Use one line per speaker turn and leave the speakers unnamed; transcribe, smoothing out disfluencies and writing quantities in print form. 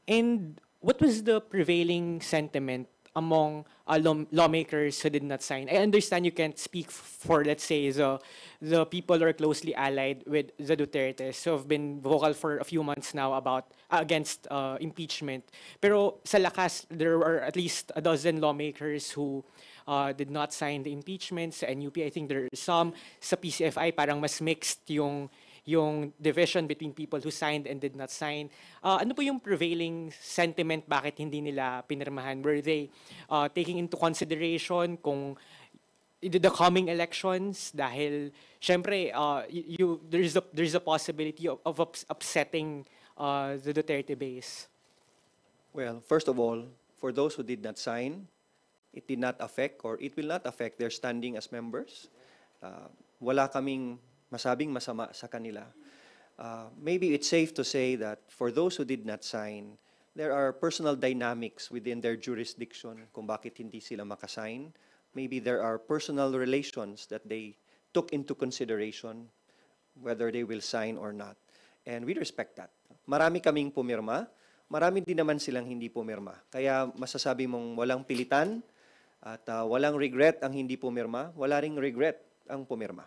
And what was the prevailing sentiment among lawmakers who did not sign? I understand you can't speak for, let's say, the people who are closely allied with the Dutertes who have been vocal for a few months now about against impeachment. Pero sa lakas, there are at least a dozen lawmakers who did not sign the impeachment. Sa NUP, I think there are some. Sa PCFI, parang mas mixed yung division between people who signed and did not sign. Ano po yung prevailing sentiment, bakit hindi nila pinirmahan? Were they taking into consideration kung the coming elections dahil syempre there's a possibility of upsetting the Duterte base?
Well, first of all, for those who did not sign, it did not affect or it will not affect their standing as members. Wala kaming masabing masama sa kanila. Maybe it's safe to say that for those who did not sign, there are personal dynamics within their jurisdiction kung bakit hindi sila makasign. Maybe there are personal relations that they took into consideration whether they will sign or not. And we respect that. Marami kaming pumirma, marami din naman silang hindi pumirma. Kaya masasabi mong walang pilitan at walang regret ang hindi pumirma, wala ring regret ang pumirma.